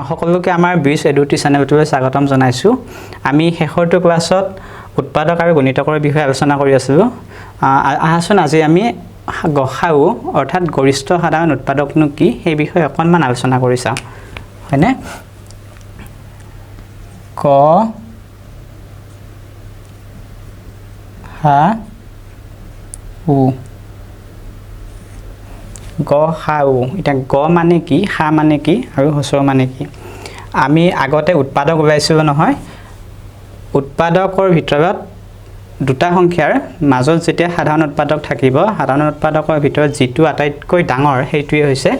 সকলোকে আমাৰ ব্ৰিজ এডুটি চেনেলটোলৈ স্বাগতম জনাইছোঁ। আমি শেষৰটো ক্লাছত উৎপাদক আৰু গণিতকৰ বিষয়ে আলোচনা কৰি আছিলোঁ। আহাচোন আজি আমি গসাউ অৰ্থাৎ গৰিষ্ঠ সাধাৰণ উৎপাদকনো কি সেই বিষয়ে অকণমান আলোচনা কৰি চাওঁ, হয়নে? গ সা উ গসাউ, এতিয়া গ মানে কি, সা মানে কি আৰু হস্ৰ মানে কি? আমি আগতে উৎপাদক ওলাইছিলোঁ নহয়। উৎপাদকৰ ভিতৰত দুটা সংখ্যাৰ মাজত যেতিয়া সাধাৰণ উৎপাদক থাকিব, সাধাৰণ উৎপাদকৰ ভিতৰত যিটো আটাইতকৈ ডাঙৰ সেইটোৱে হৈছে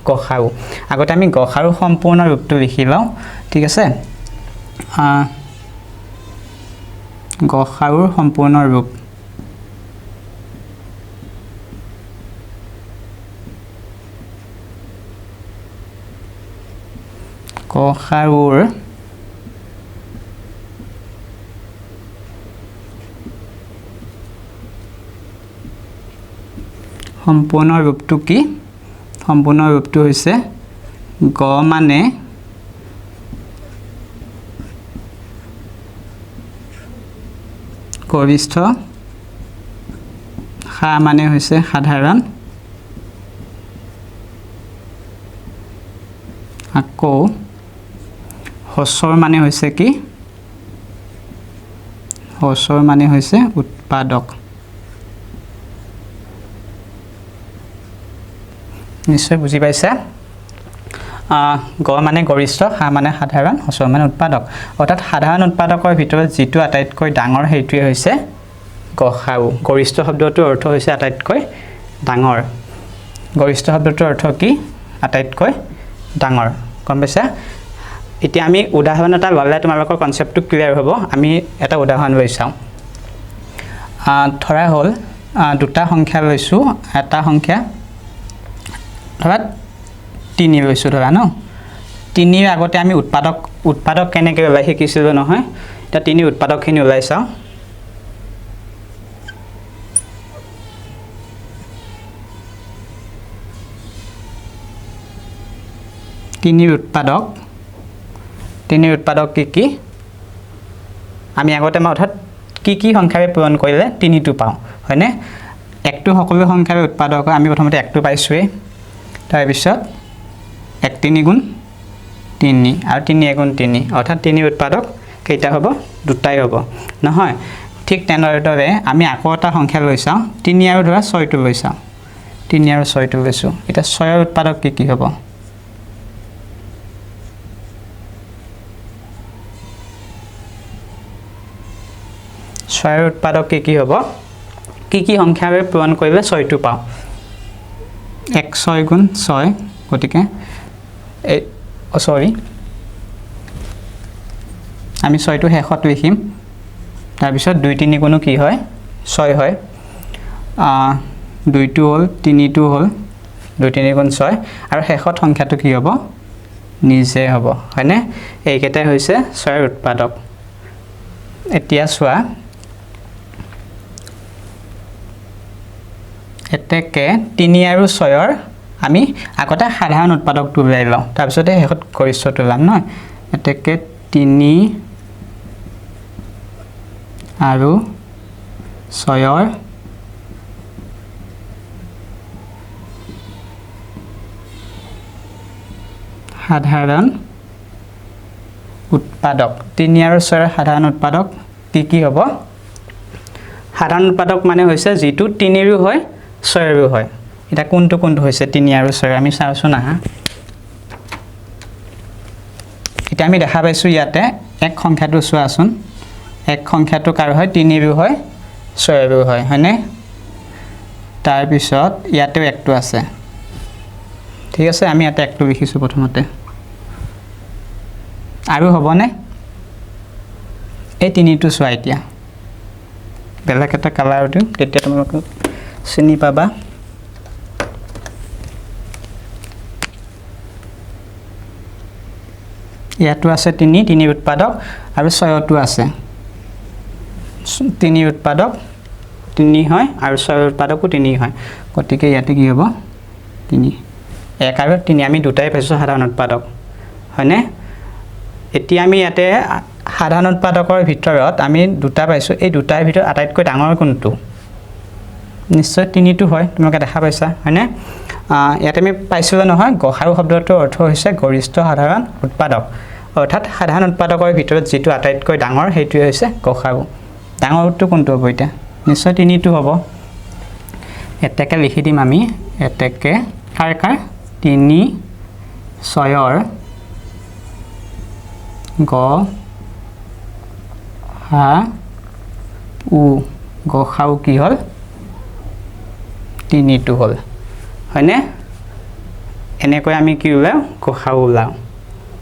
গসাউ। আগতে আমি গসাউৰ সম্পূৰ্ণ ৰূপটো লিখি লওঁ, ঠিক আছে? গসাউৰ সম্পূৰ্ণ ৰূপ গসাউৰ সম্পূৰ্ণ ৰূপটো কি? সম্পূৰ্ণ ৰূপটো হৈছে গ মানে গৰিষ্ঠ, সা মানে হৈছে সাধাৰণ, আকৌ হস্ৰৰ মানে হৈছে কি? হস্ৰৰ মানে হৈছে উৎপাদক। নিশ্চয় বুজি পাইছা? গ মানে গৰিষ্ঠ, সা মানে সাধাৰণ, হস্ৰ মানে উৎপাদক। অৰ্থাৎ সাধাৰণ উৎপাদকৰ ভিতৰত যিটো আটাইতকৈ ডাঙৰ সেইটোৱে হৈছে গসাউ। গৰিষ্ঠ শব্দটোৰ অৰ্থ হৈছে আটাইতকৈ ডাঙৰ। গৰিষ্ঠ শব্দটোৰ অৰ্থ কি? আটাইতকৈ ডাঙৰ। গম পাইছা? এতিয়া আমি উদাহৰণ এটা ল'লে তোমালোকৰ কনচেপ্টটো ক্লিয়াৰ হ'ব। আমি এটা উদাহৰণ লৈ চাওঁ। ধৰা হ'ল দুটা সংখ্যা লৈছোঁ। এটা সংখ্যা ধৰা 3 লৈছোঁ ধৰা ন। 3ৰ আগতে আমি উৎপাদক কেনেকৈ ওলাই শিকিছিলোঁ নহয়। এতিয়া 3 উৎপাদকখিনি ওলাই চাওঁ। তিনিৰ উৎপাদক কি কি? আমি আগতে অৰ্থাৎ কি কি সংখ্যাৰে পূৰণ কৰিলে 3টো পাওঁ, হয়নে? 1টো সকলো সংখ্যাৰে উৎপাদক হয়। আমি প্ৰথমতে 1টো পাইছোঁৱেই। তাৰপিছত 1 3 গুণ 3 আৰু 3 1 গুণ 3, অৰ্থাৎ 3ৰ উৎপাদক কেইটা হ'ব? দুটাই হ'ব, নহয়? ঠিক তেনেদৰে আমি আকৌ এটা সংখ্যা লৈ চাওঁ। 3 আৰু ধৰা 6টো লৈ চাওঁ। 3 আৰু 6টো লৈছোঁ। এতিয়া 6ৰ উৎপাদক কি কি হ'ব? 6ৰ উৎপাদক কি কি হ'ব? কি কি সংখ্যাৰে পূৰণ কৰিলে 6টো পাওঁ? 1 6 গুণ 6, গতিকে আমি 6টো শেষত লিখিম। তাৰপিছত 2 3 গুণো কি হয়? 6 হয়। 2টো হ'ল, 3টো হ'ল, 2 3 গুণ 6 আৰু শেষত সংখ্যাটো কি হ'ব? নিজে হ'ব, হয়নে? এইকেইটাই হৈছে 6ৰ উৎপাদক। এতিয়া চোৱা, এতেকে 3 আৰু 6ৰ আমি আগতে সাধাৰণ উৎপাদকটো ওলাই লওঁ, তাৰপিছতে শেষত গৰিষ্ঠটো ওলাম নহয়। এতেকে 3 আৰু 6ৰ সাধাৰণ উৎপাদক। 3 আৰু 6ৰ সাধাৰণ উৎপাদক কি কি হ'ব? সাধাৰণ উৎপাদক মানে হৈছে যিটো 3ৰো হয় 6ৰো হয়। এতিয়া কোনটো হৈছে 3 আৰু 6? আমি চাওঁচোন আহা। এতিয়া আমি দেখা পাইছোঁ ইয়াতে 1 সংখ্যাটো চোৱাচোন। 1 সংখ্যাটো কাৰ হয়? 3ৰো হয় 6ৰো হয়, হয়নে? তাৰপিছত ইয়াতেও 1টো আছে, ঠিক আছে? আমি ইয়াতে 1টো লিখিছোঁ প্ৰথমতে। আৰু হ'বনে? এই 3টো চোৱা। এতিয়া বেলেগ এটা কালাৰ দিওঁ, তেতিয়া তোমালোকে চিনি পাবা। ইয়াতো আছে 3 3 উৎপাদক আৰু 6তো আছে 3 উৎপাদক 3 হয় আৰু 6 উৎপাদকও 3 হয় গতিকে ইয়াতে কি হ'ব 3 1 আৰু 3 আমি দুটাই পাইছো সাধাৰণ উৎপাদক হয়নে এতিয়া আমি ইয়াতে সাধাৰণ উৎপাদকৰ ভিতৰত আমি দুটা পাইছো এই দুটাৰ ভিতৰত আটাইতকৈ ডাঙৰ কোনটো নিশ্চয় 3টো হয় তোমালোকে দেখা পাইছা হয়নে ইয়াতে আমি পাইছিলো নহয় গসাউ শব্দটোৰ অৰ্থ হৈছে গৰিষ্ঠ সাধাৰণ উৎপাদক অৰ্থাৎ সাধাৰণ উৎপাদকৰ ভিতৰত যেটো আটাইতকৈ ডাঙৰ হেইটোই হৈছে গসাউ ডাঙৰটো কোনটো হ'ব এটা নিশ্চয় 3টো হ'ব এতেকে লিখি দিম আমি এতেকে কাৰ 3 6ৰ গ হা উ গসাউ কি হল 3টো হল হয়নে এনেকৈ আমি কি উলাও গসাউ উলাও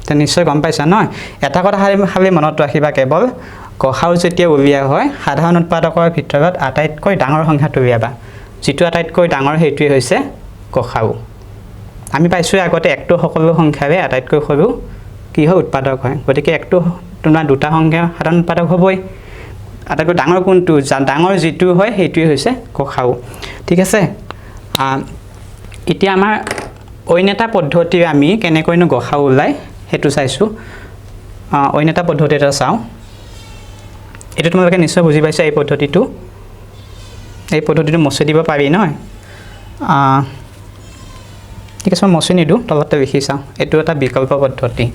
তে নিশ্চয় গম পাইছা নহয় এটা কথা খালি মনত ৰাখিবা কেৱল গসাউ যেতিয়া উলিয়া হয় সাধাৰণ উৎপাদকৰ ভিতৰত আটাইতকৈ ডাঙৰ সংখ্যাটো উলিয়াবা যেটো আটাইতকৈ ডাঙৰ হেইটোই হৈছে গসাউ আমি পাইছো আগতে একটো সকলো সংখ্যাৰে আটাইতকৈ সৰু কি হয় উৎপাদক হয় গতিকে একটো তোমাৰ দুটা সংখ্যা সাধাৰণ উৎপাদক হ'বই আটাইতকৈ ডাঙৰ কোনটো ডাঙৰ যেটো হয় হেইটোই হৈছে গসাউ ঠিক আছে এতিয়া আমাৰ অইনটা পদ্ধতিৰে আমি কেনেকৈনো গসাউ উলাই হেতু চাইছো অইনটা পদ্ধতি এটা চাও এটো তোমালোকে নিশ্চয় বুজি পাইছা এই পদ্ধতিটো মছে দিব পাৰি নহয় ঠিক আছে মছে নিদু তলতে লিখি চাও এটো এটা বিকল্প পদ্ধতি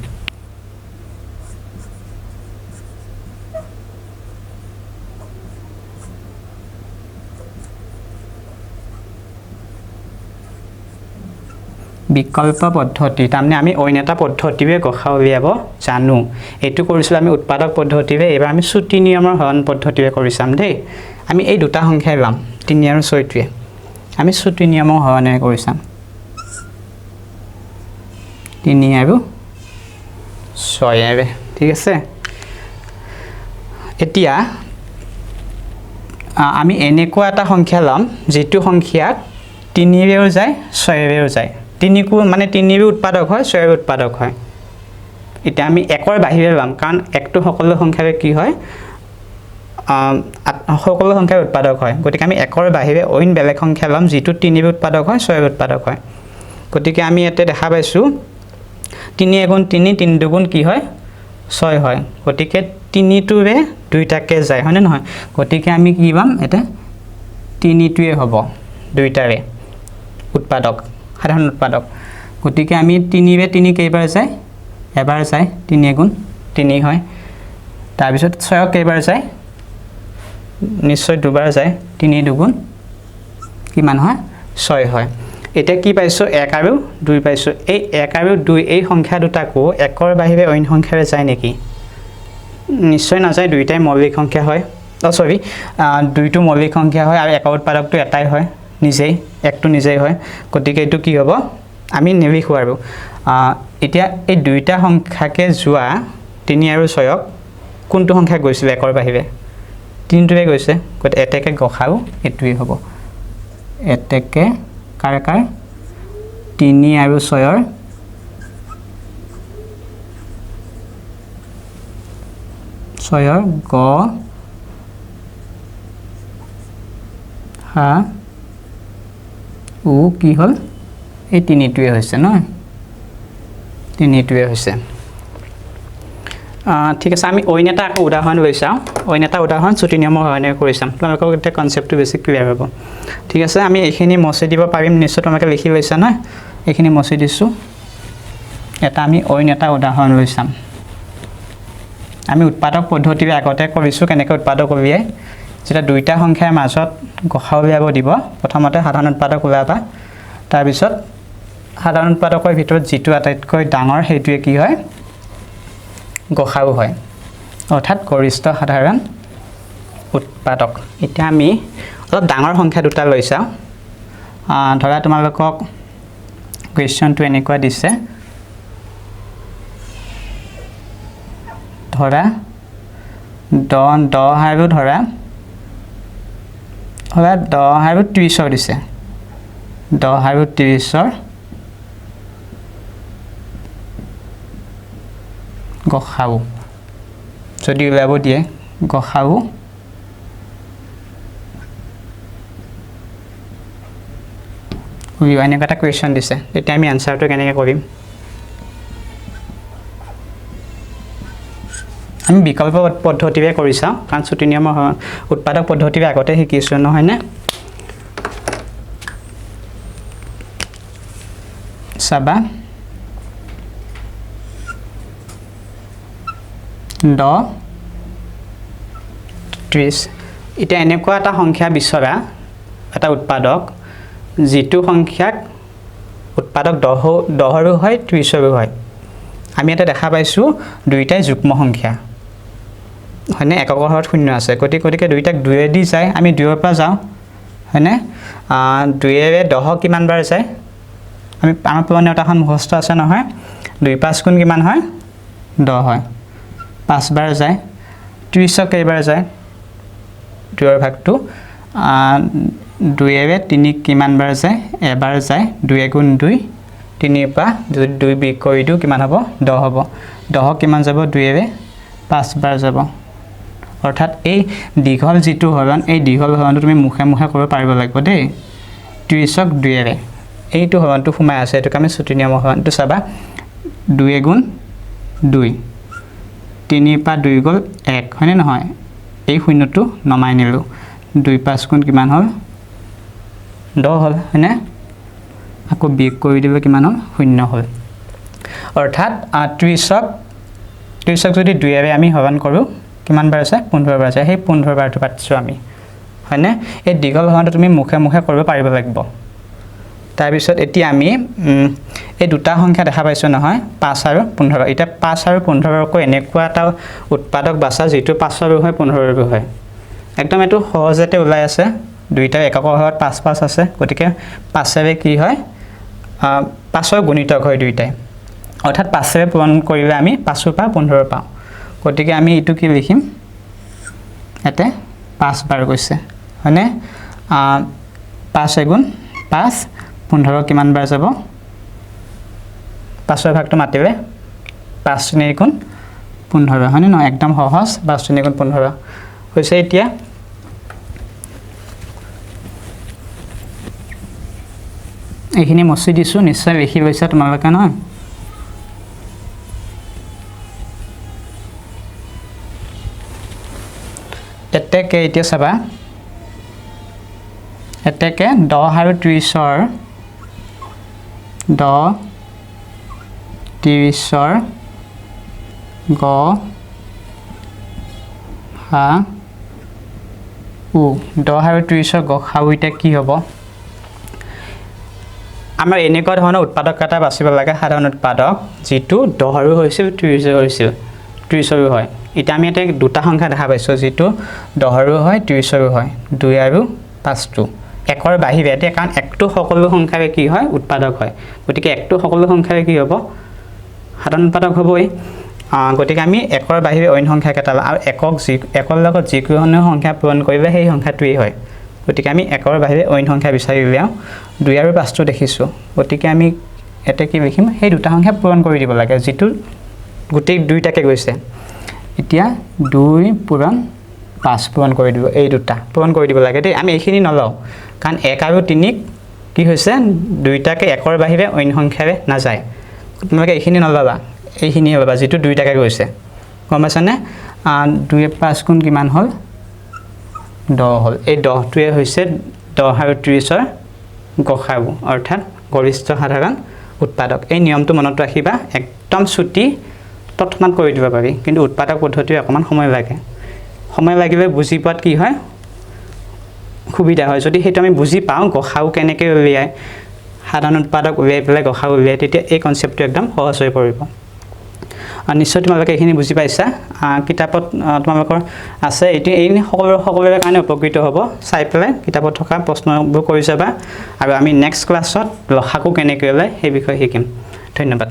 বিকল্প পদ্ধতি তাৰমানে আমি অইনটা পদ্ধতিৰে গসাউ উলিয়াব জানো এটো কৰিছিল আমি উৎপাদক পদ্ধতিৰে এবাৰ আমি ছুটি নিয়মৰ হৰণ পদ্ধতিৰে কৰিছাম দেই আমি এই দুটা সংখ্যাই পাম 3 আৰু 6টোৱে আমি ছুটি নিয়মৰ হৰণে কৰিছাম 3 আৰু 6 ঠিক আছে এতিয়া আমি এনেকুৱা এটা সংখ্যা লম যেটো সংখ্যা 3 ৰেও যায় 6 ৰেও যায় 3 কো মানে 3 ৰে উৎপাদক হয় 6 ৰে উৎপাদক হয় এটা আমি একৰ বাহিৰে লম কাৰণ একটো সকলো সংখ্যাৰে কি হয় সকলো সংখ্যাৰ উৎপাদক হয় গতিকে আমি একৰ বাহিৰে অইন বেলেগ সংখ্যা লম যেটো 3 ৰে উৎপাদক হয় 6 ৰে উৎপাদক হয় গতিকে আমি এতে দেখা পাইছো 3 গুণ 3 3 দুগুণ কি হয় 6 হয় গতিকে 3টোৰে দুইটাকে যায় হয়নে নহয় গতিকে আমি কি পাম এটা 3টোৱে হ'ব দুইটাৰে উৎপাদক সাধাৰণ উৎপাদক গতিকে আমি 3 ৰে 3 কেইবাৰ যায় এবাৰ যায় 3 গুণ 3 হয় তাৰ পিছত 6 কেইবাৰ যায় নিশ্চয় দুবাৰ যায় 3 দুগুণ কিমান হয় 6 হয় এটা কি পাইছো 1 আৰু 2 পাইছো এই 1 আৰু 2 এই সংখ্যা দুটাকো একৰ বাহিৰে অইন সংখ্যাৰে যায় নেকি নিশ্চয় না যায় দুইটাই মৌলিক সংখ্যা হয় সৰি দুইটো মৌলিক সংখ্যা হয় আৰু একৰ উৎপাদকটো এটাই হয় নিজেই একটো নিজেই হয় গতিকে এটো কি হ'ব আমি নিলিখো আৰু এতিয়া এই দুইটা সংখ্যাকে যোৱা 3 আৰু 6ক কোনটো সংখ্যা গৈছিল একৰ বাহিৰে 3টোৱে গৈছে গতে এতেকে গসাউ এটোই হ'ব এতেকে কাৰ 3 আৰু 6ৰ গ হা উ কি হল এই 3টোৱে হৈছে নহয় 3টোৱে হৈছে ঠিক আছে আমি অইন এটা উদাহৰণ লৈ চাও অইন এটা উদাহৰণ ছুটি নিয়মৰ হৰণে কৰিছাম তোমালোকক এটা কনসেপ্টটো বেছি ক্লিয়াৰ হ'ব ঠিক আছে আমি এইখিনি মছে দিব পাৰিম নিশ্চয় তোমালোকে লিখি লৈছা না এইখিনি মছে দিছো এটা আমি অইন এটা উদাহৰণ লৈ চাম আমি উৎপাদক পদ্ধতিৰে আগতে কৰিছো কেনেকৈ উৎপাদক উলিয়াই যেটা দুইটা সংখ্যাৰ মাজত গসাউ উলিয়াব দিব প্ৰথমতে সাধাৰণ উৎপাদক উলিয়াবা তাৰ পিছত সাধাৰণ উৎপাদকৰ ভিতৰত যেটো আটাইতকৈ ডাঙৰ হেইটোৱে কি হয় গসাউ হয় অৰ্থাৎ গৰিষ্ঠ সাধাৰণ উৎপাদক এটা আমি অলপ ডাঙৰ সংখ্যা দুটা লৈ চাও ধৰা তোমালোকক কোৱেশ্চনটো এনেকুৱা দিছে ধৰা 10 আৰু ধৰা 10 আৰু 30 দিছে 10 আৰু 30 গসাউ যদি উলিয়াব দিয়ে গসাউ উলিওৱা এনেকুৱা এটা কুৱেশ্যন দিছে তেতিয়া আমি আনসাৰটো কেনেকৈ কৰিম আমি বিকল্প পদ্ধতিৰে কৰি চাওঁ কাৰণ ছুটি নিয়মৰ উৎপাদক পদ্ধতিৰে আগতে শিকিছোঁ নহয়নে চাবা 10 30 এটা এনেকুৱা এটা সংখ্যা বিচৰা এটা উৎপাদক যেটো সংখ্যাক উৎপাদক 10 ৰো হয় 30 ৰো হয় আমি এটা দেখা পাইছো দুইটাই যুগ্ম সংখ্যা হয়নে এককৰ হৰত শূন্য আছে গতিকে দুইটাক 2 এ দি যায় আমি 2 ৰ পৰা যাওঁ হয়নে 2 এৰে 10 কিমান বাৰ যায় আমি আমাৰ পুৰণি উদাহৰণ মুখস্থ আছে নহয় 2 5 গুণ কিমান হয় 10 হয় 5 বাৰ যায় 30 কেইবাৰ যায় 2 ৰ ভাগটো 2 এৰে 3 কিমান বাৰ যায় এবাৰ যায় 2 গুণ 2 3 পৰা যদি 2 বিক কৰি দিও কিমান হ'ব 10 হ'ব 10 কিমান যাব 2 এৰে 5 বাৰ যাব অৰ্থাৎ এই দীঘল যেটো হৰণ এই দীঘল হৰণটো তুমি মুখে মুখে কৰিব পাৰিব লাগিব দেই 30ক 2 এৰে এইটো হৰণটো সোমাই আছে এটো আমি ছুটি নিয়ম হৰণটো চাবা 2 গুণ 2 3 পৰা 2 গল 1 হয়নে নহয় এই শূন্যটো নমাই নিলো 2 5 গুণ কিমান হল 10 হল হয়নে আকৌ বিক কৰি দিলে কিমান হল শূন্য হল অৰ্থাৎ 30ক যদি 2 এৰে আমি হৰণ কৰো কিমান বাৰ আছে 15 বাৰ আছে সেই 15 বাৰটো পাইছো আমি হয়নে এই দীঘল হৰণটো তুমি মুখে মুখে কৰিব পাৰিব লাগিব তাৰ পিছত এতিয়া আমি এই দুটা সংখ্যা দেখা পাইছো নহয় 5 আৰু 15 এটা 5 আৰু 15 কো এনেকুৱা এটা উৎপাদক বাছা যেটো 5 ৰো হয় 15 ৰো হয় একদম এটো সহজতে ওলাই আছে দুইটা এককৰ হৰত 5 5 আছে গতিকে 5 এৰে কি হয় 5 ৰ গুণিতক হয় দুইটাই অৰ্থাৎ 5 এৰে পূৰণ কৰিলে আমি 5 পৰা 15 পাওঁ গতিকে আমি ইটো কি লিখিম এতে 5 বাৰ গৈছে হয়নে 5 গুণ 5 15 কিমান বাৰ যাব 5 ৰ ভাগটো মাতিলে 5 3 গুণ 15 হয়নে নহয় একদম সহজ 5 3 গুণ 15 হৈছে এতিয়া এইখিনি মচি দিছো নিশ্চয় লিখি লৈছা তোমালোকে নহয় এতেকে এতিয়া চাবা এতেকে 10 আৰু 30ৰ 10 30ৰ গ হা উ 10 আৰু 30ৰ গসাউ এটা কি হ'ব আমাৰ এনেকুৱা ধৰণৰ উৎপাদক এটা বাছিব লাগে সাধাৰণ উৎপাদক যেটো 10 ৰো হৈছিল 30 ৰো হৈছিল 30 ৰো হয় এটা আমি এটা দুটা সংখ্যা দেখা পাইছো যেটো 10 ৰো হয় 30 ৰো হয় 2 আৰু 5 টো একৰ বাহিৰে এটা কাৰণ একটো সকলো সংখ্যাৰে কি হয় উৎপাদক হয় গতিকে একটো সকলো সংখ্যাৰে কি হ'ব সাধাৰণ উৎপাদক হ'বই গতিকে আমি একৰ বাহিৰে অন্য সংখ্যা কেটা আৰু একৰ লগত যিকোনো সংখ্যা পূৰণ কৰিলে সেই সংখ্যাটোই হয় গতিকে আমি একৰ বাহিৰে অন্য সংখ্যা বিচাৰি উলিয়াও 2 আৰু 5 টো দেখিছো গতিকে আমি এতে কি লিখিম সেই দুটা সংখ্যা পূৰণ কৰি দিব লাগে যেটো গুটেই দুইটাকে গৈছে এতিয়া 2 পূৰণ 5 পূৰণ কৰি দিব এই দুটা পূৰণ কৰি দিব লাগে দেই আমি এইখিনি নলও কাৰণ 1 আৰু 3 কি হৈছে দুইটাকে একৰ বাহিৰে অন্য সংখ্যাৰে না যায় তোমালোকে এইখিনি নলবা এইখিনি লবা যেটো দুইটাকে গৈছে গম পাছনে 2 5 গুণ কিমান হল 10 হল এই 10 টোৱে হৈছে 10 আৰু 30ৰ গসাউ অৰ্থাৎ গৰিষ্ঠ সাধাৰণ উৎপাদক এই নিয়মটো মনত ৰাখিবা একদম ছুটি তৎক্ষণাত কৰি দিব পাৰি কিন্তু উৎপাদক পদ্ধতিৰ অকমান সময় লাগিলে বুজি পোৱাত কি হয় সুবিধা হয় যদি হেতু আমি বুজি পাওঁ গসাউ কেনেকৈ উলিয়ায় সাধাৰণ উৎপাদক উলিয়াই পেলাই গসাউ উলিয়ায় তেতিয়া এই কনসেপ্টটো একদম সহজ হৈ পৰিব নিশ্চয় তোমালোকে এইখিনি বুজি পাইছা কিতাপত তোমালোকৰ আছে এই সকলোৰে কাৰণে উপকৃত হ'ব চাই পেলাই কিতাপত থকা প্ৰশ্নবোৰ কৰি যাবা আৰু আমি নেক্সট ক্লাছত লসাগু কেনেকৈ ওলায় সেই বিষয়ে শিকিম ধন্যবাদ